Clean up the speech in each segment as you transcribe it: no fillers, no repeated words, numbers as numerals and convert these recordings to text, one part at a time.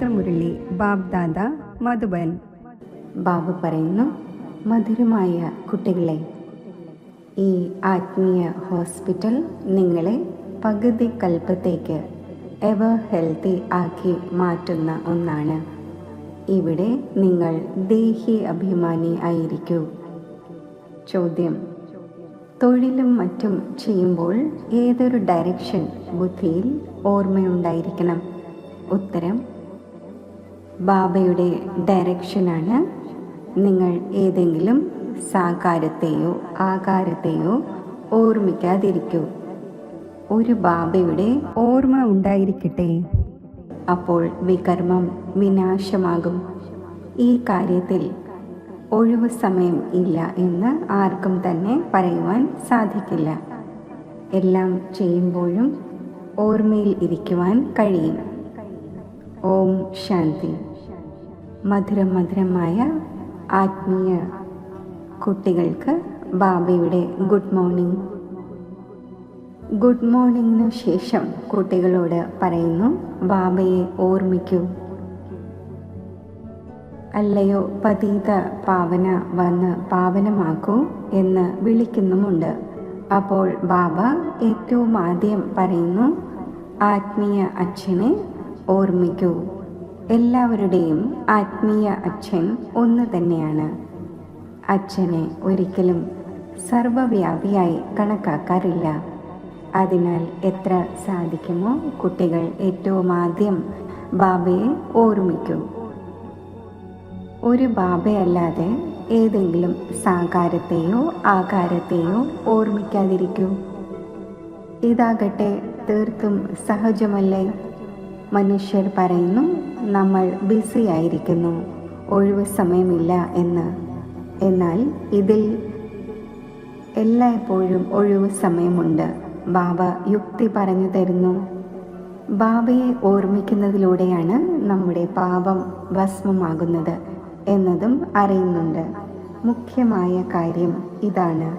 വേദമുരളി ബാബ്ദാദ മധുബൻ. ബാബു പറയുന്നു, മധുരമായ കുട്ടികളെ, ഈ ആത്മീയ ഹോസ്പിറ്റൽ നിങ്ങളെ പകുതി കൽപ്പത്തേക്ക് എവർ ഹെൽത്തി ആക്കി മാറ്റുന്ന ഒന്നാണ്. ഇവിടെ നിങ്ങൾ ദേഹി അഭിമാനി ആയിരിക്കൂ. ചോദ്യം: തൊഴിലും മറ്റും ചെയ്യുമ്പോൾ ഏതൊരു ഡയറക്ഷൻ ബുദ്ധിയിൽ ഓർമ്മയുണ്ടായിരിക്കണം? ഉത്തരം: ബാബയുടെ ഡയറക്ഷനാണ്. നിങ്ങൾ ഏതെങ്കിലും സാകാരത്തെയോ ആകാരത്തെയോ ഓർമ്മിക്കാതിരിക്കൂ. ഒരു ബാബയുടെ ഓർമ്മ ഉണ്ടായിരിക്കട്ടെ. അപ്പോൾ വികർമ്മം വിനാശമാകും. ഈ കാര്യത്തിൽ ഒഴിവു സമയം ഇല്ല എന്ന് ആർക്കും തന്നെ പറയുവാൻ സാധിക്കില്ല. എല്ലാം ചെയ്യുമ്പോഴും ഓർമ്മയിൽ ഇരിക്കുവാൻ കഴിയും. ഓം ശാന്തി. മധുരമായ ആത്മീയ കുട്ടികൾക്ക് ബാബയുടെ ഗുഡ് മോർണിംഗ്. ഗുഡ് മോർണിംഗിന് ശേഷം കുട്ടികളോട് പറയുന്നു, ബാബയെ ഓർമ്മിക്കൂ. അല്ലയോ പതീത പാവന വന്ന് പാവനമാക്കൂ എന്ന് വിളിക്കുന്നുമുണ്ട്. അപ്പോൾ ബാബ ഏറ്റവും ആദ്യം പറയുന്നു, ആത്മീയ അച്ഛനെ ഓർമ്മിക്കൂ. എല്ലാവരുടെയും ആത്മീയ അച്ഛൻ ഒന്ന് തന്നെയാണ്. അച്ഛനെ ഒരിക്കലും സർവവ്യാപിയായി കണക്കാക്കാറില്ല. അതിനാൽ എത്ര സാധിക്കുമോ കുട്ടികൾ ഏറ്റവും ആദ്യം ബാബയെ ഓർമ്മിക്കൂ. ഒരു ബാബയല്ലാതെ ഏതെങ്കിലും സാകാരത്തെയോ ആകാരത്തെയോ ഓർമ്മിക്കാതിരിക്കൂ. ഇതാകട്ടെ തീർത്തും സഹജമല്ലേ? മനുഷ്യർ പറയുന്നു, നമ്മൾ ബിസി ആയിരിക്കുന്നു, ഒഴിവു സമയമില്ല എന്ന്. എന്നാൽ ഇതിൽ എല്ലായ്പ്പോഴും ഒഴിവു സമയമുണ്ട്. ബാബ യുക്തി പറഞ്ഞു തരുന്നു. ബാബയെ ഓർമ്മിക്കുന്നതിലൂടെയാണ് നമ്മുടെ പാപം ഭസ്മമാകുന്നത് എന്നതും അറിയുന്നുണ്ട്. മുഖ്യമായ കാര്യം ഇതാണ്.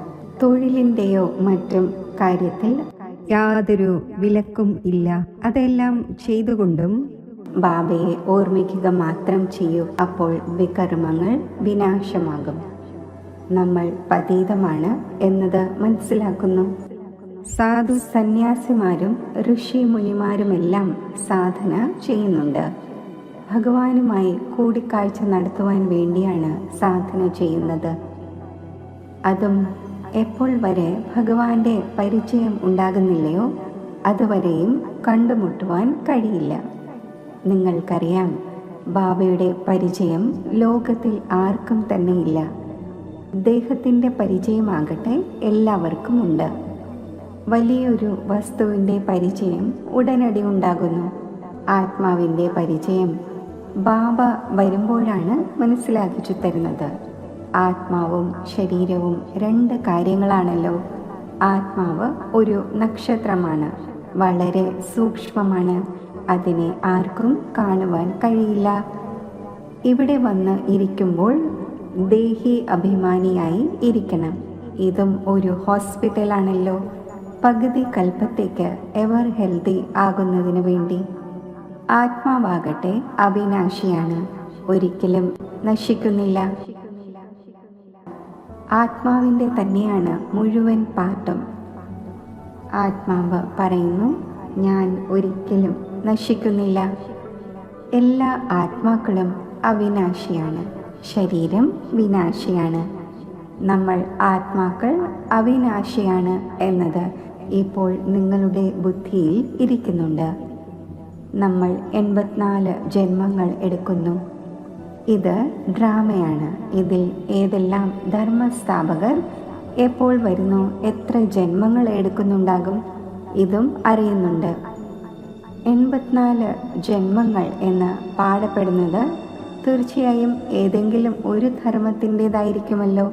തൊഴിലിൻ്റെയോ മറ്റും കാര്യത്തിൽ യാതൊരു വിലക്കും ഇല്ല. അതെല്ലാം ചെയ്തുകൊണ്ടും ബാബയെ ഓർമ്മിക്കുക മാത്രം ചെയ്യൂ. അപ്പോൾ വികർമ്മങ്ങൾ വിനാശമാകും. നമ്മൾ പതീതമാണ് എന്നത് മനസ്സിലാക്കുന്നു. സാധു സന്യാസിമാരും ഋഷി മുനിമാരുമെല്ലാം സാധന ചെയ്യുന്നുണ്ട്. ഭഗവാനുമായി കൂടിക്കാഴ്ച നടത്തുവാൻ വേണ്ടിയാണ് സാധന ചെയ്യുന്നത്. അതും എപ്പോൾ വരെ ഭഗവാന്റെ പരിചയം ഉണ്ടാകുന്നില്ലയോ അതുവരെയും കണ്ടുമുട്ടുവാൻ കഴിയില്ല. നിങ്ങൾക്കറിയാം, ബാബയുടെ പരിചയം ലോകത്തിൽ ആർക്കും തന്നെയില്ല. ദേഹത്തിൻ്റെ പരിചയമാകട്ടെ എല്ലാവർക്കും ഉണ്ട്. വലിയൊരു വസ്തുവിൻ്റെ പരിചയം ഉടനടി ഉണ്ടാകുന്നു. ആത്മാവിൻ്റെ പരിചയം ബാബ വരുമ്പോഴാണ് മനസ്സിലാക്കിച്ചു തരുന്നത്. ആത്മാവും ശരീരവും രണ്ട് കാര്യങ്ങളാണല്ലോ. ആത്മാവ് ഒരു നക്ഷത്രമാണ്, വളരെ സൂക്ഷ്മമാണ്. അതിനെ ആർക്കും കാണുവാൻ കഴിയില്ല. ഇവിടെ വന്ന് ഇരിക്കുമ്പോൾ ദേഹി അഭിമാനിയായി ഇരിക്കണം. ഇതും ഒരു ഹോസ്പിറ്റലാണല്ലോ. പകുതി കൽപ്പത്തേക്ക് എവർ ഹെൽത്തി ആകുന്നതിന് വേണ്ടി. ആത്മാവാകട്ടെ അവിനാശിയാണ്, ഒരിക്കലും നശിക്കുന്നില്ല. ആത്മാവിൻ്റെ തന്നെയാണ് മുഴുവൻ പാട്ടും. ആത്മാവ് പറയുന്നു, ഞാൻ ഒരിക്കലും നശിക്കുന്നില്ല. എല്ലാ ആത്മാക്കളും അവിനാശിയാണ്, ശരീരം വിനാശിയാണ്. നമ്മൾ ആത്മാക്കൾ അവിനാശിയാണ് എന്നത് ഇപ്പോൾ നിങ്ങളുടെ ബുദ്ധിയിൽ ഇരിക്കുന്നുണ്ട്. നമ്മൾ 84 ജന്മങ്ങൾ എടുക്കുന്നു. ഇത് ഡ്രാമയാണ്. ഇതിൽ ഏതെല്ലാം ധർമ്മസ്ഥാപകർ എപ്പോൾ വരുന്നു, എത്ര ജന്മങ്ങൾ എടുക്കുന്നുണ്ടാകും, ഇതും അറിയുന്നുണ്ട്. 84 ജന്മങ്ങൾ എന്ന് പാടപ്പെടുന്നത് തീർച്ചയായും ഏതെങ്കിലും ഒരു ധർമ്മത്തിൻ്റെതായിരിക്കുമല്ലോ.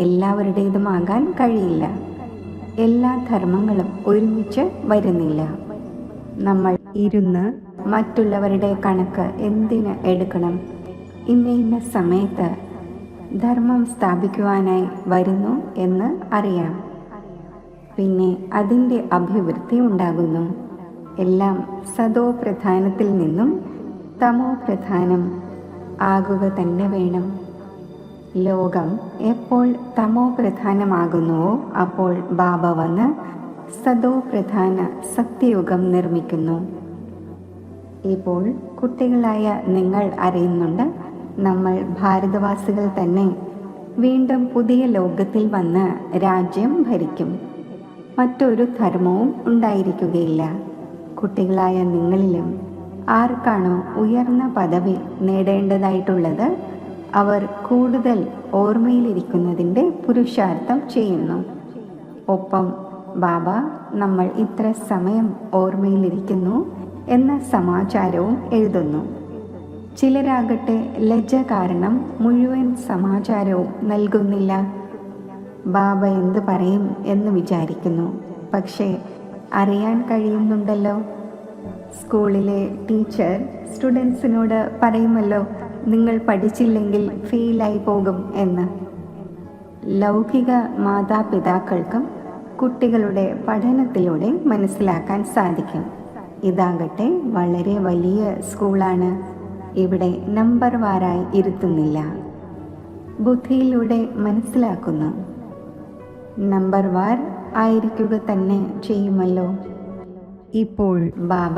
എല്ലാവരുടേതുമാകാൻ കഴിയില്ല. എല്ലാ ധർമ്മങ്ങളും ഒരുമിച്ച് വരുന്നില്ല. നമ്മൾ ഇരുന്ന് മറ്റുള്ളവരുടെ കണക്ക് എന്തിന് എടുക്കണം? ഇന്ന സമയത്ത് ധർമ്മം സ്ഥാപിക്കുവാനായി വരുന്നു എന്ന് അറിയാം. പിന്നെ അതിൻ്റെ അഭിവൃദ്ധി ഉണ്ടാകുന്നു. എല്ലാം സതോ പ്രധാനത്തിൽ നിന്നും തമോ പ്രധാനം ആകുക തന്നെ വേണം. ലോകം എപ്പോൾ തമോ പ്രധാനമാകുന്നുവോ അപ്പോൾ ബാബ വന്ന് സദോ പ്രധാന സത്യയുഗം നിർമ്മിക്കുന്നു. ഇപ്പോൾ കുട്ടികളായ നിങ്ങൾ അറിയുന്നുണ്ട്, നമ്മൾ ഭാരതവാസികൾ തന്നെ വീണ്ടും പുതിയ ലോകത്തിൽ വന്ന് രാജ്യം ഭരിക്കും. മറ്റൊരു ധർമ്മവും ഉണ്ടായിരിക്കുകയില്ല. കുട്ടികളായ നിങ്ങളിലും ആർക്കാണോ ഉയർന്ന പദവി നേടേണ്ടതായിട്ടുള്ളത് അവർ കൂടുതൽ ഓർമ്മയിലിരിക്കുന്നതിൻ്റെ പുരുഷാർത്ഥം ചെയ്യുന്നു. ഒപ്പം ബാബ നമ്മൾ ഇത്ര സമയം ഓർമ്മയിലിരിക്കുന്നു എന്ന സമാചാരവും എഴുതുന്നു. ചിലരാകട്ടെ ലജ്ജ കാരണം മുഴുവൻ സമാചാരവും നൽകുന്നില്ല. ബാബ എന്ത് പറയും എന്ന് വിചാരിക്കുന്നു. പക്ഷേ അറിയാൻ കഴിയുന്നുണ്ടല്ലോ. സ്കൂളിലെ ടീച്ചർ സ്റ്റുഡൻസിനോട് പറയുമല്ലോ, നിങ്ങൾ പഠിച്ചില്ലെങ്കിൽ ഫെയിലായി പോകും എന്ന്. ലൗകിക മാതാപിതാക്കൾക്കും കുട്ടികളുടെ പഠനത്തിലൂടെ മനസ്സിലാക്കാൻ സാധിക്കും. ഇതാകട്ടെ വളരെ വലിയ സ്കൂളാണ്. ഇവിടെ നമ്പർ വാറായി ഇരുത്തുന്നില്ല, ബുദ്ധിയിലൂടെ മനസ്സിലാക്കുന്നു. നമ്പർ വാർ ആയിരിക്കുക തന്നെ ചെയ്യുമല്ലോ. ഇപ്പോൾ ബാബ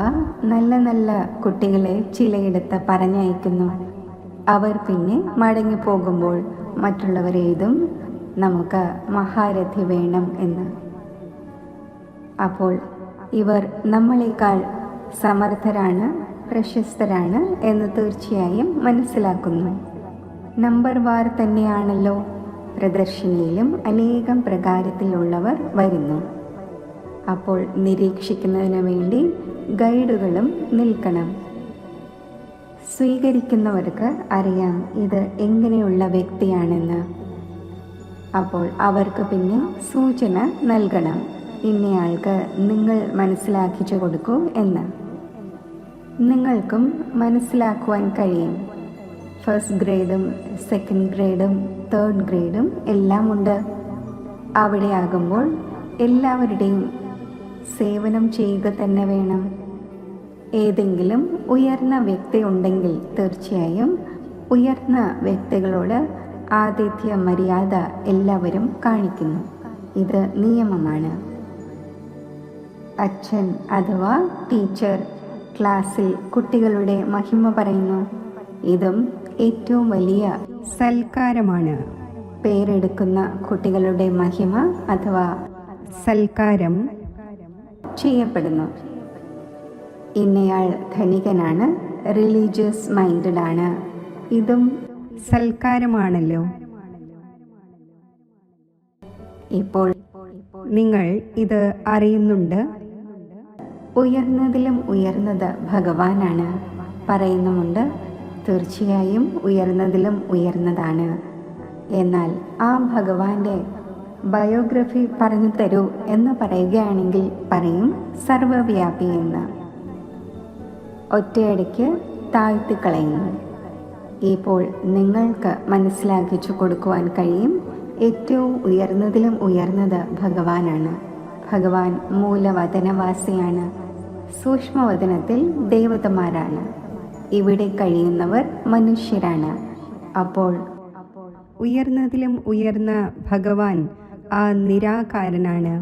നല്ല നല്ല കുട്ടികളെ ചിലയിടത്ത് പറഞ്ഞയക്കുന്നു. അവർ പിന്നെ മടങ്ങിപ്പോകുമ്പോൾ മറ്റുള്ളവർ എഴുതും, നമുക്ക് മഹാരഥി വേണം എന്ന്. അപ്പോൾ ഇവർ നമ്മളെക്കാൾ സമർത്ഥരാണ്, പ്രശസ്തരാണ് എന്ന് തീർച്ചയായും മനസ്സിലാക്കുന്നു. നമ്പർ വാർ തന്നെയാണല്ലോ. പ്രദർശനിയിലും അനേകം പ്രകാരത്തിലുള്ളവർ വരുന്നു. അപ്പോൾ നിരീക്ഷിക്കുന്നതിന് വേണ്ടി ഗൈഡുകളും നിൽക്കണം. സ്വീകരിക്കുന്നവർക്ക് അറിയാം ഇത് എങ്ങനെയുള്ള വ്യക്തിയാണെന്ന്. അപ്പോൾ അവർക്ക് പിന്നെ സൂചന നൽകണം, ഇന്നയാൾക്ക് നിങ്ങൾ മനസ്സിലാക്കിച്ചു കൊടുക്കൂ എന്ന്. നിങ്ങൾക്കും മനസ്സിലാക്കുവാൻ കഴിയും. ഫസ്റ്റ് ഗ്രേഡും സെക്കൻഡ് ഗ്രേഡും തേർഡ് ഗ്രേഡും എല്ലാം ഉണ്ട്. അവിടെ ആകുമ്പോൾ എല്ലാവരുടെയും സേവനം ചെയ്യുക തന്നെ വേണം. ഏതെങ്കിലും ഉയർന്ന വ്യക്തി ഉണ്ടെങ്കിൽ തീർച്ചയായും ഉയർന്ന വ്യക്തികളോട് ആതിഥ്യ മര്യാദ എല്ലാവരും കാണിക്കുന്നു. ഇത് നിയമമാണ്. അച്ഛൻ അഥവാ ടീച്ചർ ക്ലാസ്സിൽ കുട്ടികളുടെ മഹിമ പറയുന്നു. ഇതും ഏറ്റവും വലിയ സൽക്കാരമാണ്. പേരെടുക്കുന്ന കുട്ടികളുടെ മഹിമ അഥവാ സൽക്കാരം ചെയ്യപ്പെടുന്നു. ഇന്നയാൾ ധനികനാണ്, റിലീജിയസ് മൈൻഡഡ് ആണ്. ഇതും സൽക്കാരമാണല്ലോ. ഇപ്പോൾ നിങ്ങൾ ഇത് അറിയുന്നുണ്ട്. ഉയർന്നതിലും ഉയർന്നത് ഭഗവാനാണ് പറയുന്നുമുണ്ട്. തീർച്ചയായും ഉയർന്നതിലും ഉയർന്നതാണ്. എന്നാൽ ആ ഭഗവാന്റെ ബയോഗ്രഫി പറഞ്ഞു തരൂ എന്ന് പറയുകയാണെങ്കിൽ പറയും സർവവ്യാപി എന്ന്. ഒറ്റയടിക്ക് താഴ്ത്തിക്കളയുന്നു. ഇപ്പോൾ നിങ്ങൾക്ക് മനസ്സിലാക്കിച്ചു കൊടുക്കുവാൻ കഴിയും, ഏറ്റവും ഉയർന്നതിലും ഉയർന്നത് ഭഗവാനാണ്. ഭഗവാൻ മൂലവതനവാസിയാണ്. സൂക്ഷ്മവതനത്തിൽ ദേവതമാരാണ്. ഇവിടെ കഴിയുന്നവർ മനുഷ്യരാണ്. അപ്പോൾ ഉയർന്നതിലും ഉയർന്ന ഭഗവാൻ ആ നിരാകാരനാണ്.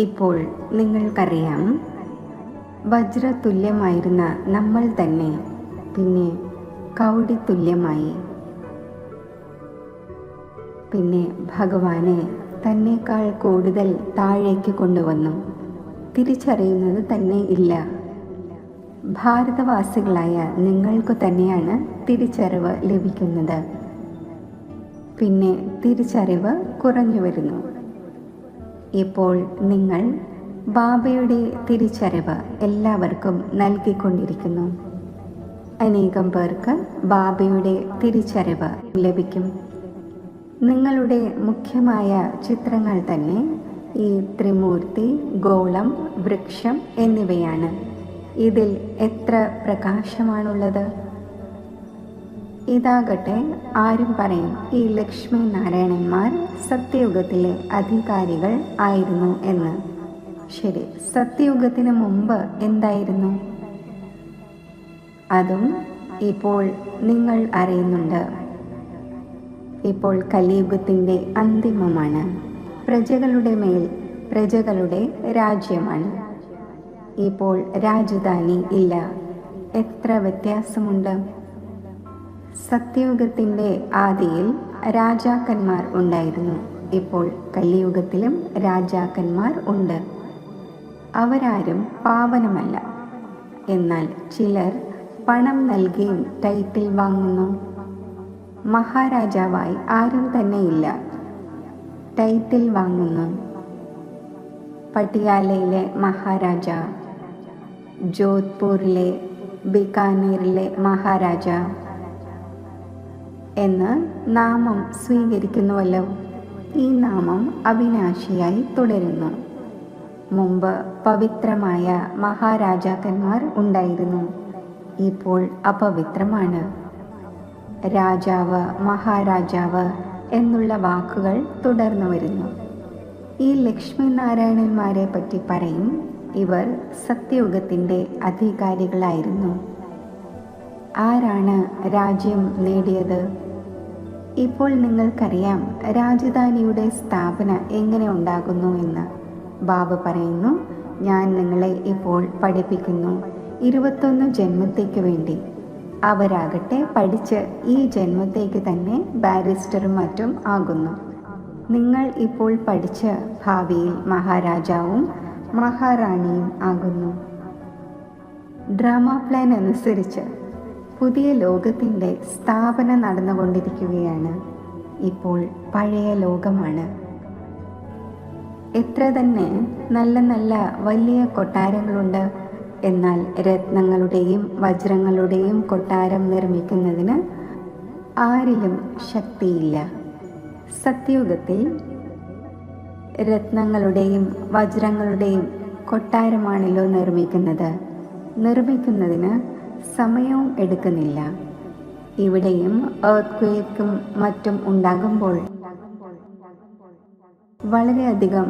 ഇപ്പോൾ നിങ്ങൾക്കറിയാം, വജ്രതുല്യമായിരുന്ന നമ്മൾ തന്നെ പിന്നെ കൗടി തുല്യമായി. പിന്നെ ഭഗവാനെ തന്നേക്കാൾ കൂടുതൽ താഴേക്ക് കൊണ്ടുവന്നു. തിരിച്ചറിയുന്നത് തന്നെ ഇല്ല. ഭാരതവാസികളായ നിങ്ങൾക്ക് തന്നെയാണ് തിരിച്ചറിവ് ലഭിക്കുന്നത്. പിന്നെ തിരിച്ചറിവ് കുറഞ്ഞു വരുന്നു. ഇപ്പോൾ നിങ്ങൾ ബാബയുടെ തിരിച്ചറിവ് എല്ലാവർക്കും നൽകിക്കൊണ്ടിരിക്കുന്നു. അനേകം പേർക്ക് ബാബയുടെ തിരിച്ചറിവ് ലഭിക്കും. നിങ്ങളുടെ മുഖ്യമായ ചിത്രങ്ങൾ തന്നെ ഈ ത്രിമൂർത്തി, ഗോളം, വൃക്ഷം എന്നിവയാണ്. ഇതിൽ എത്ര പ്രകാശമാണുള്ളത്! ഇതാകട്ടെ ആരും പറയും ഈ ലക്ഷ്മി നാരായണന്മാർ സത്യയുഗത്തിലെ അധികാരികൾ ആയിരുന്നു എന്ന്. ശരി, സത്യയുഗത്തിന് മുമ്പ് എന്തായിരുന്നു? അതും ഇപ്പോൾ നിങ്ങൾ അറിയുന്നുണ്ട്. ഇപ്പോൾ കലിയുഗത്തിൻ്റെ അന്തിമമാണ്. പ്രജകളുടെ മേൽ പ്രജകളുടെ രാജ്യമാണ്. ഇപ്പോൾ രാജധാനി ഇല്ല. എത്ര വ്യത്യാസമുണ്ട്! സത്യയുഗത്തിൻ്റെ ആദിയിൽ രാജാക്കന്മാർ ഉണ്ടായിരുന്നു. ഇപ്പോൾ കലിയുഗത്തിലും രാജാക്കന്മാർ ഉണ്ട്. അവരാരും പാവനമല്ല. എന്നാൽ ചിലർ പണം നൽകിയും ടൈറ്റിൽ വാങ്ങുന്നു. മഹാരാജാവായി ആരും തന്നെയില്ല, ടൈറ്റിൽ വാങ്ങുന്നു. പട്ടിയാലയിലെ മഹാരാജ, ജോധ്പൂരിലെ, ബിക്കാനീറിലെ മഹാരാജ എന്ന് നാമം സ്വീകരിക്കുന്നുവല്ലോ. ഈ നാമം അവിനാശിയായി തുടരുന്നു. മുമ്പ് പവിത്രമായ മഹാരാജാക്കന്മാർ ഉണ്ടായിരുന്നു. ഇപ്പോൾ അപവിത്രമാണ്. രാജാവ്, മഹാരാജാവ് എന്നുള്ള വാക്കുകൾ തുടർന്നു വരുന്നു. ഈ ലക്ഷ്മി നാരായണന്മാരെ പറ്റി പറയും. ഇവർ സത്യയുഗത്തിൻ്റെ അധികാരികളായിരുന്നു. ആരാണ് രാജ്യം നേടിയത്? ഇപ്പോൾ നിങ്ങൾക്കറിയാം രാജധാനിയുടെ സ്ഥാപന എങ്ങനെ ഉണ്ടാകുന്നു എന്ന്. ബാബ പറയുന്നു, ഞാൻ നിങ്ങളെ ഇപ്പോൾ പഠിപ്പിക്കുന്നു 21 ജന്മത്തേക്ക് വേണ്ടി. അവരാകട്ടെ പഠിച്ച് ഈ ജന്മത്തേക്ക് തന്നെ ബാരിസ്റ്ററും മറ്റും ആകുന്നു. നിങ്ങൾ ഇപ്പോൾ പഠിച്ച് ഭാവിയിൽ മഹാരാജാവും മഹാറാണിയും ആകുന്നു. ഡ്രാമ പ്ലാൻ അനുസരിച്ച് പുതിയ ലോകത്തിൻ്റെ സ്ഥാപന നടന്നുകൊണ്ടിരിക്കുകയാണ്. ഇപ്പോൾ പഴയ ലോകമാണ്. എത്ര തന്നെ നല്ല നല്ല വലിയ കൊട്ടാരങ്ങളുണ്ട്. എന്നാൽ രത്നങ്ങളുടെയും വജ്രങ്ങളുടെയും കൊട്ടാരം നിർമ്മിക്കുന്നതിന് ആരിലും ശക്തിയില്ല. സത്യയുഗത്തിൽ രത്നങ്ങളുടെയും വജ്രങ്ങളുടെയും കൊട്ടാരമാണല്ലോ നിർമ്മിക്കുന്നതിന് സമയവും എടുക്കുന്നില്ല. ഇവിടെയും എർത്ത്ക്വേക്കും മറ്റും ഉണ്ടാകുമ്പോൾ വളരെയധികം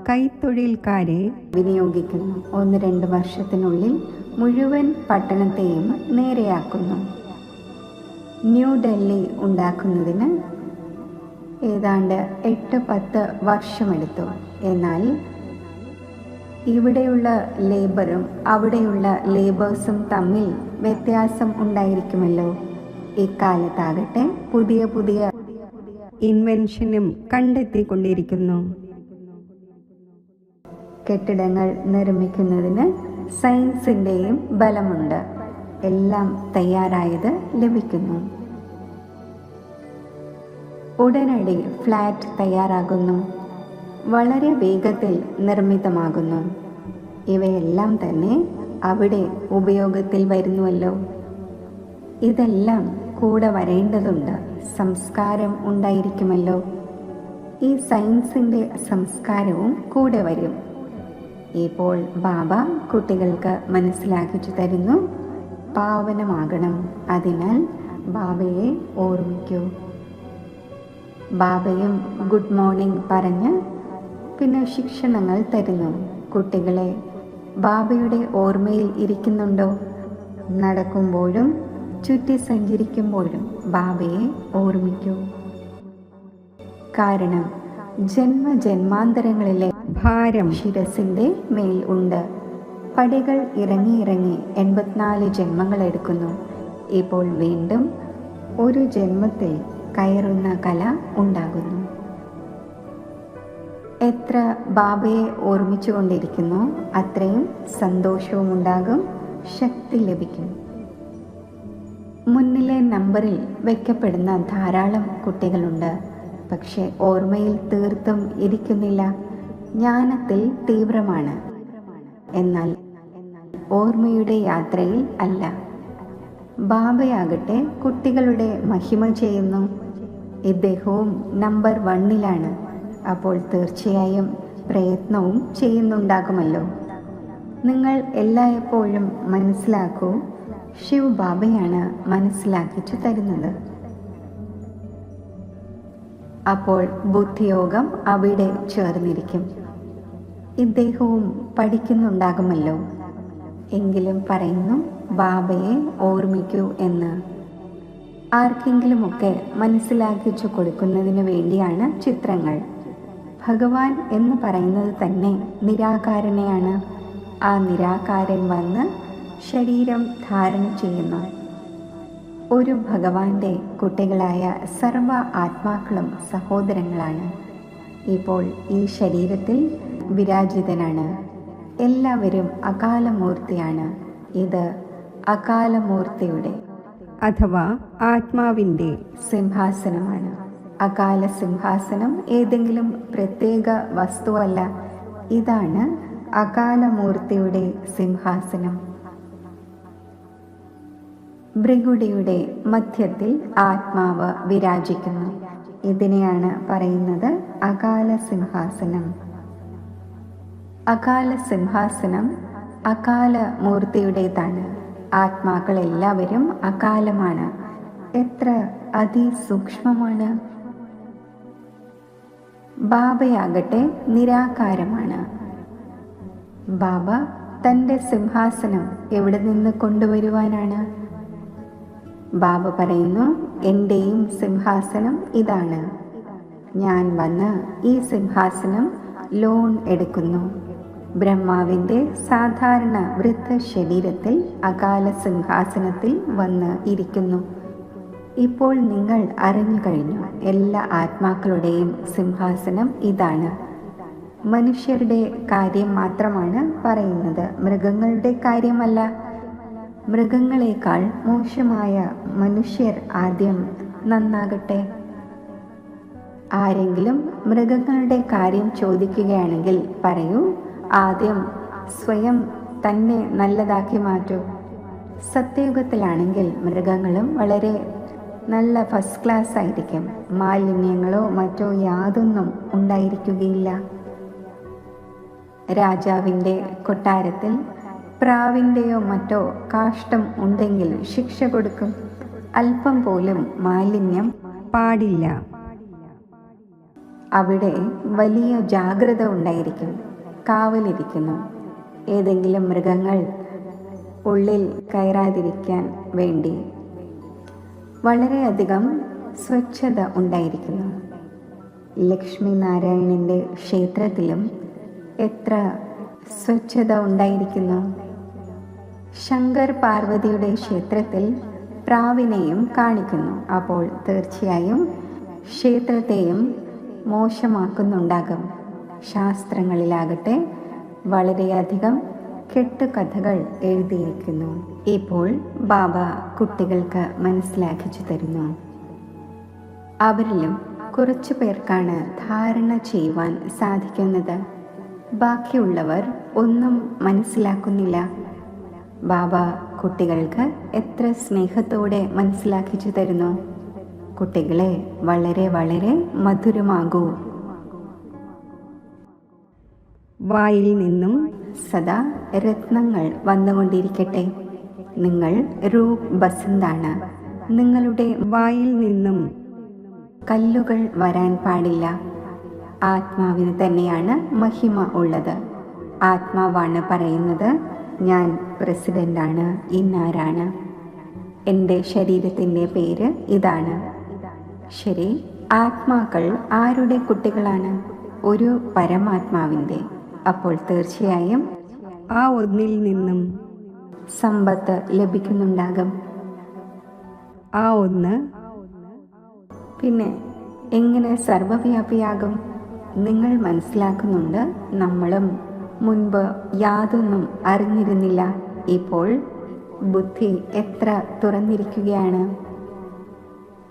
കൈത്തൊഴിൽക്കാരെ വിനിയോഗിക്കുന്നു. 1-2 വർഷത്തിനുള്ളിൽ മുഴുവൻ പട്ടണത്തെയും നേരെയാക്കുന്നു. ന്യൂഡൽഹി ഉണ്ടാക്കുന്നതിന് ഏതാണ്ട് 8-10 വർഷമെടുത്തു. എന്നാൽ ഇവിടെയുള്ള ലേബറും അവിടെയുള്ള ലേബേഴ്സും തമ്മിൽ വ്യത്യാസം ഉണ്ടായിരിക്കുമല്ലോ. ഇക്കാലത്താകട്ടെ പുതിയ പുതിയ ഇൻവെൻഷനും കണ്ടെത്തിക്കൊണ്ടിരിക്കുന്നു. കെട്ടിടങ്ങൾ നിർമ്മിക്കുന്നതിന് സയൻസിൻ്റെയും ബലമുണ്ട്. എല്ലാം തയ്യാറായത് ലഭിക്കുന്നു. ഉടനടി ഫ്ലാറ്റ് തയ്യാറാകുന്നു. വളരെ വേഗത്തിൽ നിർമ്മിതമാകുന്നു. ഇവയെല്ലാം തന്നെ അവിടെ ഉപയോഗത്തിൽ വരുന്നുവല്ലോ. ഇതെല്ലാം കൂടെ വരേണ്ടതുണ്ട്. സംസ്കാരം ഉണ്ടായിരിക്കുമല്ലോ. ഈ സയൻസിൻ്റെ സംസ്കാരവും കൂടെ വരും. ഇപ്പോൾ ബാബ കുട്ടികൾക്ക് മനസ്സിലാക്കിച്ചു തരുന്നു, പാവനമാകണം. അതിനാൽ ബാബയെ ഓർമ്മിക്കൂ. ബാബയും ഗുഡ് മോർണിംഗ് പറഞ്ഞ് പിന്നെ ശിക്ഷണങ്ങൾ തരുന്നു. കുട്ടികളെ ബാബയുടെ ഓർമ്മയിൽ ഇരിക്കുന്നുണ്ടോ? നടക്കുമ്പോഴും ചുറ്റി സഞ്ചരിക്കുമ്പോഴും ബാബയെ ഓർമ്മിക്കൂ. കാരണം ജന്മാന്തരങ്ങളിലെ ഭാരം ശിരസിൻ്റെ മേൽ ഉണ്ട്. പടികൾ ഇറങ്ങി 84 ജന്മങ്ങൾ എടുക്കുന്നു. ഇപ്പോൾ വീണ്ടും ഒരു ജന്മത്തിൽ കയറുന്ന കല ഉണ്ടാകുന്നു. എത്ര ബാബയെ ഓർമ്മിച്ചു കൊണ്ടിരിക്കുന്നു അത്രയും സന്തോഷവും ഉണ്ടാകും, ശക്തി ലഭിക്കും. മുന്നിലെ നമ്പറിൽ വയ്ക്കപ്പെടുന്ന ധാരാളം കുട്ടികളുണ്ട്. പക്ഷെ ഓർമ്മയിൽ തീർത്തും ഇരിക്കുന്നില്ല. ജ്ഞാനത്തിൽ തീവ്രമാണ്, എന്നാൽ ഓർമ്മയുടെ യാത്രയിൽ അല്ല. ബാബയാകട്ടെ കുട്ടികളുടെ മഹിമ ചെയ്യുന്നു. ഇദ്ദേഹവും നമ്പർ 1 അപ്പോൾ തീർച്ചയായും പ്രയത്നവും ചെയ്യുന്നുണ്ടാകുമല്ലോ. നിങ്ങൾ എല്ലായ്പ്പോഴും മനസ്സിലാക്കൂ, ശിവ് ബാബയാണ് മനസ്സിലാക്കിച്ചു തരുന്നത്. അപ്പോൾ ബുദ്ധിയോഗം അവിടെ ചേർന്നിരിക്കും. ഇദ്ദേഹവും പഠിക്കുന്നുണ്ടാകുമല്ലോ. എങ്കിലും പറയുന്നു, ബാബയെ ഓർമ്മിക്കൂ എന്ന്. ആർക്കെങ്കിലുമൊക്കെ മനസ്സിലാക്കിച്ചു കൊടുക്കുന്നതിന് വേണ്ടിയാണ് ചിത്രങ്ങൾ. ഭഗവാൻ എന്ന് പറയുന്നത് തന്നെ നിരാകാരനെയാണ്. ആ നിരാകാരൻ വന്ന് ശരീരം ധാരണ ചെയ്യുന്നു. ഒരു ഭഗവാന്റെ കുട്ടികളായ സർവ ആത്മാക്കളും സഹോദരങ്ങളാണ്. ഇപ്പോൾ ഈ ശരീരത്തിൽ വിരാജിതനാണ്. എല്ലാവരും അകാലമൂർത്തിയാണ്. ഇത് അകാലമൂർത്തിയുടെ അഥവാ ആത്മാവിൻ്റെ സിംഹാസനമാണ്. അകാല സിംഹാസനം ഏതെങ്കിലും പ്രത്യേക വസ്തുവല്ല. ഇതാണ് അകാലമൂർത്തിയുടെ സിംഹാസനം. ഭൃഗുടിയുടെ മധ്യത്തിൽ ആത്മാവ് വിരാജിക്കുന്നു. ഇതിനെയാണ് പറയുന്നത് അകാല സിംഹാസനം. അകാല സിംഹാസനം അകാല മൂർത്തിയുടേതാണ്. ആത്മാക്കൾ എല്ലാവരും അകാലമാണ്. എത്ര അതിസൂക്ഷ്മമാണ്! ബാബയാകട്ടെ നിരാകാരമാണ്. ബാബ തൻ്റെ സിംഹാസനം എവിടെ നിന്ന് കൊണ്ടുവരുവാനാണ്? ബാബ പറയുന്നു, എൻ്റെയും സിംഹാസനം ഇതാണ്. ഞാൻ വന്ന് ഈ സിംഹാസനം ലോൺ എടുക്കുന്നു. ബ്രഹ്മാവിൻ്റെ സാധാരണ വൃദ്ധ ശരീരത്തിൽ അകാല സിംഹാസനത്തിൽ വന്ന് ഇരിക്കുന്നു. ഇപ്പോൾ നിങ്ങൾ അറിഞ്ഞു കഴിഞ്ഞു, എല്ലാ ആത്മാക്കളുടെയും സിംഹാസനം ഇതാണ്. മനുഷ്യരുടെ കാര്യം മാത്രമാണ് പറയുന്നത്, മൃഗങ്ങളുടെ കാര്യമല്ല. മൃഗങ്ങളെക്കാൾ മോശമായ മനുഷ്യർ ആദ്യം നന്നാകട്ടെ. ആരെങ്കിലും മൃഗങ്ങളുടെ കാര്യം ചോദിക്കുകയാണെങ്കിൽ പറയൂ, ആദ്യം സ്വയം തന്നെ നല്ലതാക്കി മാറ്റൂ. സത്യയുഗത്തിലാണെങ്കിൽ മൃഗങ്ങളും വളരെ നല്ല ഫസ്റ്റ് ക്ലാസ് ആയിരിക്കും. മാലിന്യങ്ങളോ മറ്റോ യാതൊന്നും ഉണ്ടായിരിക്കുകയില്ല. രാജാവിൻ്റെ കൊട്ടാരത്തിൽ പ്രാവിൻ്റെയോ മറ്റോ കാഷ്ടം ഉണ്ടെങ്കിൽ ശിക്ഷ കൊടുക്കും. അല്പം പോലും മാലിന്യം പാടില്ല. അവിടെ വലിയ ജാഗ്രത ഉണ്ടായിരിക്കും. കാവലിരിക്കുന്നു. ഏതെങ്കിലും മൃഗങ്ങൾ ഉള്ളിൽ കയറാതിരിക്കാൻ വേണ്ടി വളരെയധികം സ്വച്ഛത ഉണ്ടായിരിക്കുന്നു. ലക്ഷ്മി നാരായണൻ്റെ ക്ഷേത്രത്തിലും എത്ര സ്വച്ഛത ഉണ്ടായിരിക്കുന്നു. ശങ്കർ പാർവതിയുടെ ക്ഷേത്രത്തിൽ പ്രാവിനെയും കാണിക്കുന്നു. അപ്പോൾ തീർച്ചയായും ക്ഷേത്രത്തെയും മോശമാക്കുന്നുണ്ടാകും. ശാസ്ത്രങ്ങളിലാകട്ടെ വളരെയധികം കെട്ടുകഥകൾ എഴുതിയിരിക്കുന്നു. ഇപ്പോൾ ബാബ കുട്ടികൾക്ക് മനസ്സിലാക്കിച്ചു തരുന്നു. അവരിലും കുറച്ചു പേർക്കാണ് ധാരണ ചെയ്യുവാൻ സാധിക്കുന്നത്. ബാക്കിയുള്ളവർ ഒന്നും മനസ്സിലാക്കുന്നില്ല. ബാബ കുട്ടികൾക്ക് എത്ര സ്നേഹത്തോടെ മനസ്സിലാക്കിച്ചു തരുന്നു. കുട്ടികളെ വളരെ വളരെ മധുരമാകൂ. വായിൽ നിന്നും സദാ രത്നങ്ങൾ വന്നുകൊണ്ടിരിക്കട്ടെ. നിങ്ങൾ രൂപ് ബസന്താണ്. നിങ്ങളുടെ വായിൽ നിന്നും കല്ലുകൾ വരാൻ പാടില്ല. ആത്മാവിന് തന്നെയാണ് മഹിമ ഉള്ളത്. ആത്മാവാണ് പറയുന്നത്, ഞാൻ പ്രസിഡന്റാണ്, ഇന്നാരാണ്, എൻ്റെ ശരീരത്തിൻ്റെ പേര് ഇതാണ്. ശരി, ആത്മാക്കൾ ആരുടെ കുട്ടികളാണ്? ഒരു പരമാത്മാവിൻ്റെ. അപ്പോൾ തീർച്ചയായും ആ ഒന്നിൽ നിന്നും സമ്പത്ത് ലഭിക്കുന്നുണ്ടാകും. ആ ഒന്ന് പിന്നെ എങ്ങനെ സർവവ്യാപിയാകും? നിങ്ങൾ മനസ്സിലാക്കുന്നുണ്ട്, നമ്മളും മുൻപ് യാതൊന്നും അറിഞ്ഞിരുന്നില്ല. ഇപ്പോൾ ബുദ്ധി എത്ര തുറന്നിരിക്കുകയാണ്.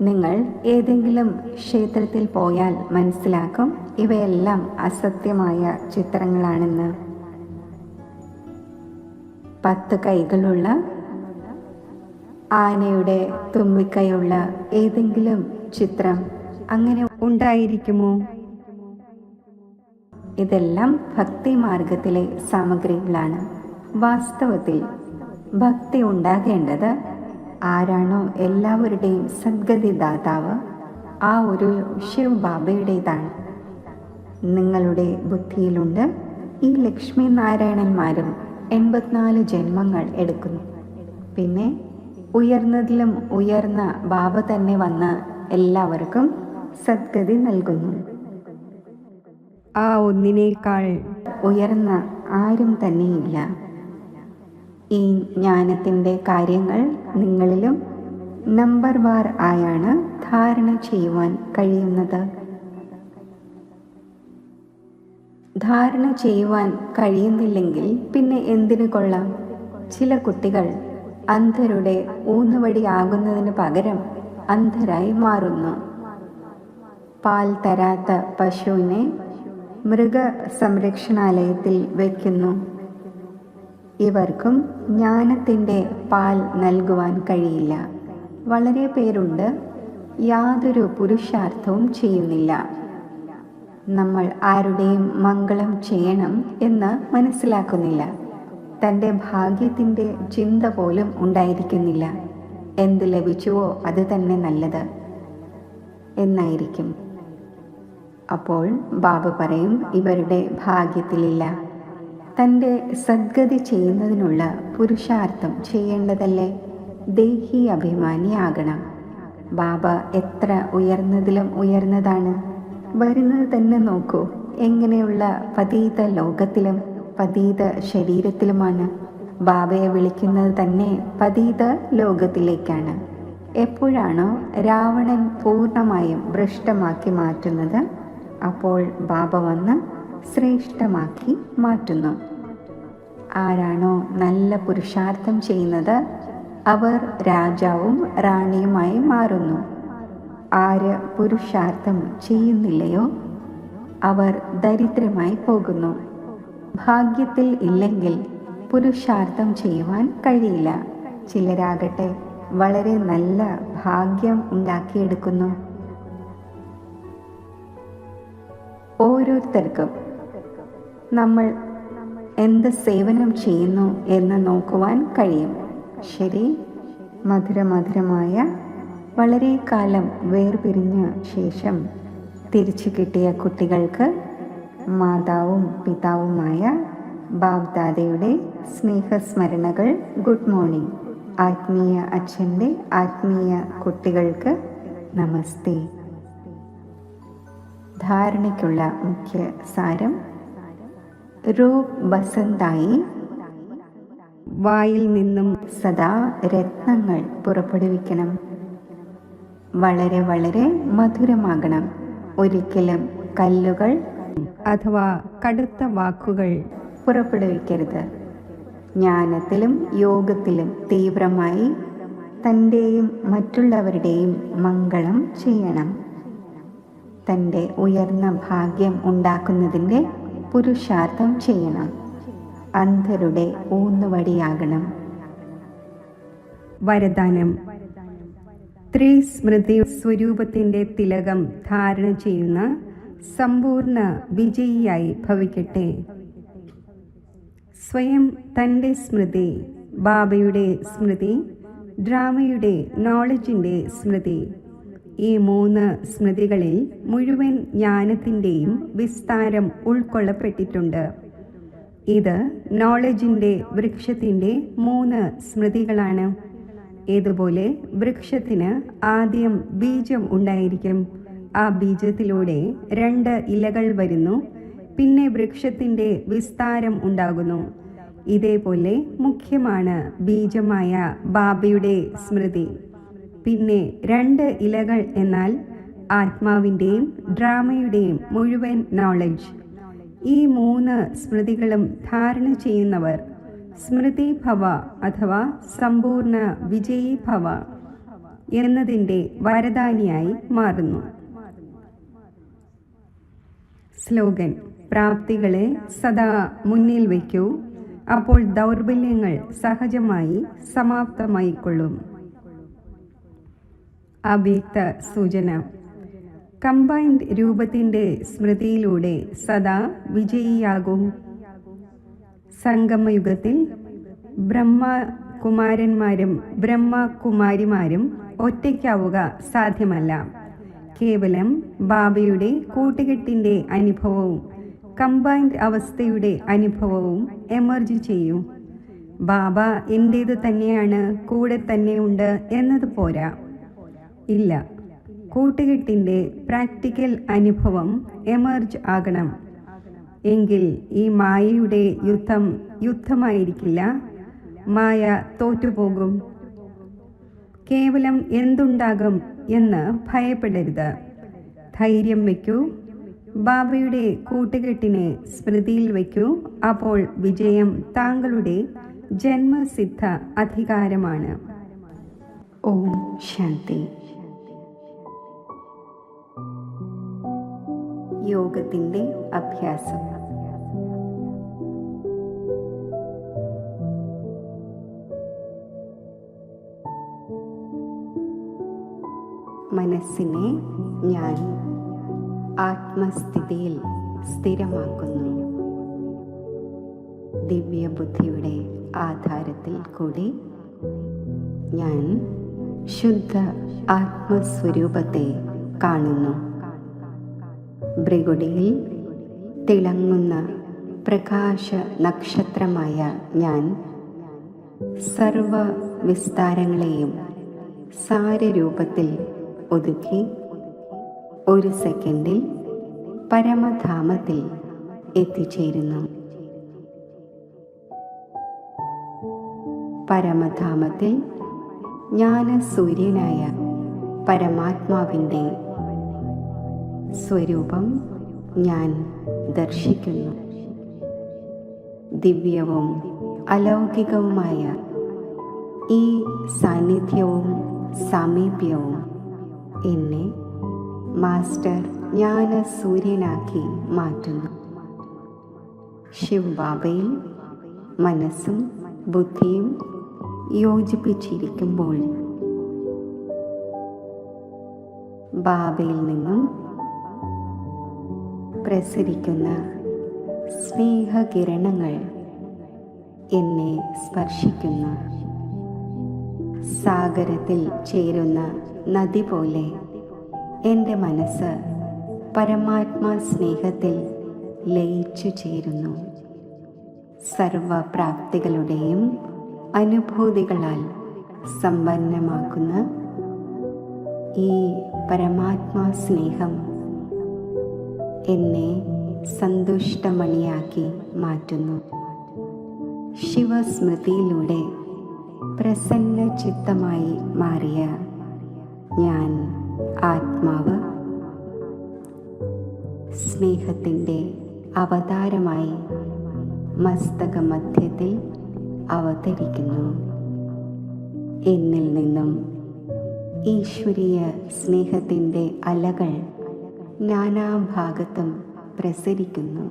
നിങ്ങൾ ഏതെങ്കിലും ക്ഷേത്രത്തിൽ പോയാൽ മനസ്സിലാക്കും, ഇവയെല്ലാം അസത്യമായ ചിത്രങ്ങളാണെന്ന്. 10 കൈകളുള്ള ആനയുടെ തുമ്പിക്കൈയുള്ള ഏതെങ്കിലും ചിത്രം അങ്ങനെ ഉണ്ടായിരിക്കുമോ? ഇതെല്ലാം ഭക്തി മാർഗത്തിലെ സാമഗ്രികളാണ്. വാസ്തവത്തിൽ ഭക്തി ഉണ്ടാകേണ്ടത് ആരാണോ എല്ലാവരുടെയും സദ്ഗതി ദാതാവ്, ആ ഒരു ശിവ് ബാബയുടേതാണ്. നിങ്ങളുടെ ബുദ്ധിയിലുണ്ട് ഈ ലക്ഷ്മി നാരായണന്മാരും 84 ജന്മങ്ങൾ എടുക്കുന്നു. പിന്നെ ഉയർന്നതിലും ഉയർന്ന ബാബ തന്നെ വന്ന് എല്ലാവർക്കും സദ്ഗതി നൽകുന്നു. ആ ഒന്നിനേക്കാൾ ഉയർന്ന ആരും തന്നെയില്ല. ഈ ജ്ഞാനത്തിൻ്റെ കാര്യങ്ങൾ നിങ്ങളിലും നമ്പർ വാർ ആയാണ് ധാരണ ചെയ്യുവാൻ കഴിയുന്നത്. ധാരണ ചെയ്യുവാൻ കഴിയുന്നില്ലെങ്കിൽ പിന്നെ എന്തിനു കൊള്ളാം? ചില കുട്ടികൾ അന്ധരുടെ ഊന്നുവടി ആകുന്നതിന് പകരം അന്ധരായി മാറുന്നു. പാൽ തരാത്ത പശുവിനെ മൃഗ സംരക്ഷണാലയത്തിൽ വയ്ക്കുന്നു. ഇവർക്കും ജ്ഞാനത്തിൻ്റെ പാൽ നൽകുവാൻ കഴിയില്ല. വളരെ പേരുണ്ട്, യാതൊരു പുരുഷാർത്ഥവും ചെയ്യുന്നില്ല. നമ്മൾ ആരുടെയും മംഗളം ചെയ്യണം എന്ന് മനസ്സിലാക്കുന്നില്ല. തൻ്റെ ഭാഗ്യത്തിൻ്റെ ചിന്ത പോലും ഉണ്ടായിരിക്കുന്നില്ല. എന്ത് ലഭിച്ചുവോ അത് തന്നെ നല്ലത് എന്നായിരിക്കും. അപ്പോൾ ബാബ പറയും, ഇവരുടെ ഭാഗ്യത്തിലില്ല. തൻ്റെ സദ്ഗതി ചെയ്യുന്നതിനുള്ള പുരുഷാർത്ഥം ചെയ്യേണ്ടതല്ലേ? ദേഹി അഭിമാനിയാകണം. ബാബ എത്ര ഉയർന്നതിലും ഉയർന്നതാണ്. വരുന്നത് തന്നെ നോക്കൂ, എങ്ങനെയുള്ള പതീത ലോകത്തിലും പതീത ശരീരത്തിലുമാണ്. ബാബയെ വിളിക്കുന്നത് തന്നെ പതീത ലോകത്തിലേക്കാണ്. എപ്പോഴാണോ രാവണൻ പൂർണ്ണമായും ഭ്രഷ്ടമാക്കി മാറ്റുന്നത്, അപ്പോൾ ബാബ വന്ന് ശ്രേഷ്ഠമാക്കി മാറ്റുന്നു. ആരാണോ നല്ല പുരുഷാർത്ഥം ചെയ്യുന്നത്, അവർ രാജാവും റാണിയുമായി മാറുന്നു. ആര് പുരുഷാർത്ഥം ചെയ്യുന്നില്ലയോ, അവർ ദരിദ്രമായി പോകുന്നു. ഭാഗ്യത്തിൽ ഇല്ലെങ്കിൽ പുരുഷാർത്ഥം ചെയ്യുവാൻ കഴിയില്ല. ചിലരാകട്ടെ വളരെ നല്ല ഭാഗ്യം ഉണ്ടാക്കിയെടുക്കുന്നു. ഓരോരുത്തർക്കും നമ്മൾ എന്ത് സേവനം ചെയ്യുന്നു എന്ന് നോക്കുവാൻ കഴിയും. ശരി, മധുരമായ വളരെ കാലം വേർപിരിഞ്ഞ ശേഷം തിരിച്ചു കിട്ടിയ കുട്ടികൾക്ക് മാതാവും പിതാവുമായ ബാബ്ദാദയുടെ സ്നേഹസ്മരണകൾ. Good morning. ആത്മീയ അച്ഛൻ്റെ ആത്മീയ കുട്ടികൾക്ക് നമസ്തേ. ധാരണയ്ക്കുള്ള മുഖ്യ സാരം: രൂപ് ബസന്തായി വായിൽ നിന്നും സദാ രത്നങ്ങൾ പുറപ്പെടുവിക്കണം. വളരെ വളരെ മധുരമാകണം. ഒരിക്കലും കല്ലുകൾ അഥവാ കടുത്ത വാക്കുകൾ പുറപ്പെടുവിക്കരുത്. ജ്ഞാനത്തിലും യോഗത്തിലും തീവ്രമായി തൻ്റെയും മറ്റുള്ളവരുടെയും മംഗളം ചെയ്യണം. തൻ്റെ ഉയർന്ന ഭാഗ്യം ഉണ്ടാക്കുന്നതിൻ്റെ പുരുഷാർത്ഥം ചെയ്യണം. അന്ധരുടെ ഊന്നുവടിയാകണം. വരദാനം: ത്രിസ്മൃതി സ്വരൂപത്തിൻ്റെ തിലകം ധാരണ ചെയ്യുന്ന സമ്പൂർണ്ണ വിജയിയായി ഭവിക്കട്ടെ. സ്വയം തൻ്റെ സ്മൃതി, ബാബയുടെ സ്മൃതി, ഡ്രാമയുടെ നോളജിൻ്റെ സ്മൃതി, ഈ 3 സ്മൃതികളിൽ മുഴുവൻ ജ്ഞാനത്തിൻ്റെയും വിസ്താരം ഉൾക്കൊള്ളപ്പെട്ടിട്ടുണ്ട്. ഇത് നോളജിൻ്റെ വൃക്ഷത്തിൻ്റെ 3 സ്മൃതികളാണ്. ഇതുപോലെ വൃക്ഷത്തിന് ആദ്യം ബീജം ഉണ്ടായിരിക്കും. ആ ബീജത്തിലൂടെ 2 ഇലകൾ വരുന്നു. പിന്നെ വൃക്ഷത്തിൻ്റെ വിസ്താരം ഉണ്ടാകുന്നു. ഇതേപോലെ മുഖ്യമാണ് ബീജമായ ബാബയുടെ സ്മൃതി. പിന്നെ 2 ഇലകൾ എന്നാൽ ആത്മാവിൻ്റെയും ഡ്രാമയുടെയും മുഴുവൻ നോളജ്. ഈ 3 സ്മൃതികളും ധാരണ ചെയ്യുന്നവർ സ്മൃതി ഭവ അഥവാ സമ്പൂർണ്ണ വിജയീ ഭവ എന്നതിൻ്റെ വരദാനിയായി മാറുന്നു. സ്ലോഗൻ: പ്രാപ്തികളെ സദാ മുന്നിൽ വയ്ക്കൂ, അപ്പോൾ ദൗർബല്യങ്ങൾ സഹജമായി സമാപ്തമായിക്കൊള്ളും. അവ്യക്ത സൂചന: കമ്പൈൻഡ് രൂപത്തിൻ്റെ സ്മൃതിയിലൂടെ സദാ വിജയിയാകും. സംഗമയുഗത്തിൽ ബ്രഹ്മകുമാരന്മാരും ബ്രഹ്മകുമാരിമാരും ഒറ്റയ്ക്കാവുക സാധ്യമല്ല. കേവലം ബാബയുടെ കൂട്ടുകെട്ടിൻ്റെ അനുഭവവും കമ്പൈൻഡ് അവസ്ഥയുടെ അനുഭവവും എമർജ് ചെയ്യൂ. ബാബ എൻ്റേത് തന്നെയാണ്, കൂടെ തന്നെ ഉണ്ട് എന്നത് പോരാ. ഇല്ല, കൂട്ടുകെട്ടിൻ്റെ പ്രാക്ടിക്കൽ അനുഭവം എമർജ് ആകണം. എങ്കിൽ ഈ മായയുടെ യുദ്ധമായിരിക്കില്ല. മായ തോറ്റുപോകും. കേവലം എന്തുണ്ടാകും എന്ന് ഭയപ്പെടരുത്. ധൈര്യം വയ്ക്കൂ. ബാബയുടെ കൂട്ടുകെട്ടിനെ സ്മൃതിയിൽ വയ്ക്കൂ. അപ്പോൾ വിജയം താങ്കളുടെ ജന്മസിദ്ധ അധികാരമാണ്. ഓം ശാന്തി. യോഗത്തിൻ്റെ അഭ്യാസം. മനസ്സിനെ ഞാൻ ആത്മസ്ഥിതിയിൽ സ്ഥിരമാക്കുന്നു. ദിവ്യബുദ്ധിയുടെ ആധാരത്തിൽ കൂടി ഞാൻ ശുദ്ധ ആത്മസ്വരൂപത്തെ കാണുന്നു. ഭൃഗുടിയിൽ തിളങ്ങുന്ന പ്രകാശ നക്ഷത്രമായ ഞാൻ സർവ വിസ്താരങ്ങളെയും സാരരൂപത്തിൽ ഒതുക്കി ഒരു സെക്കൻഡിൽ പരമധാമത്തിൽ എത്തിച്ചേരുന്നു. പരമധാമത്തിൽ ജ്ഞാനസൂര്യനായ പരമാത്മാവിൻ്റെ സ്വരൂപം ഞാൻ ദർശിക്കുന്നു. ദിവ്യവും അലൗകികവുമായ ഈ സാന്നിധ്യവും സാമീപ്യവും എന്നെ മാസ്റ്റർ ജ്ഞാനസൂര്യനാക്കി മാറ്റുന്നു. ശിവബാബയിൽ മനസ്സും ബുദ്ധിയും യോജിപ്പിച്ചിരിക്കുമ്പോൾ ബാബയിൽ നിന്നും പ്രസരിക്കുന്ന സ്നേഹകിരണങ്ങൾ എന്നെ സ്പർശിക്കുന്നു. സാഗരത്തിൽ ചേരുന്ന നദി പോലെ എൻ്റെ മനസ്സ് പരമാത്മാ സ്നേഹത്തിൽ ലയിച്ചു ചേരുന്നു. സർവപ്രാപ്തികളുടെയും അനുഭൂതികളാൽ സമ്പന്നമാക്കുന്ന ഈ പരമാത്മാ സ്നേഹം എന്നെ സന്തുഷ്ടമണിയാക്കി മാറ്റുന്നു. ശിവസ്മൃതിയിലൂടെ പ്രസന്ന ചിത്തമായി മാറിയ ഞാൻ ആത്മാവ് സ്നേഹത്തിൻ്റെ അവതാരമായി മസ്തകമധ്യത്തിൽ അവതരിക്കുന്നു. എന്നിൽ നിന്നും ഈശ്വരീയ സ്നേഹത്തിൻ്റെ അലകൾ നാനാഭാഗത്തും പ്രസരിക്കുന്നു.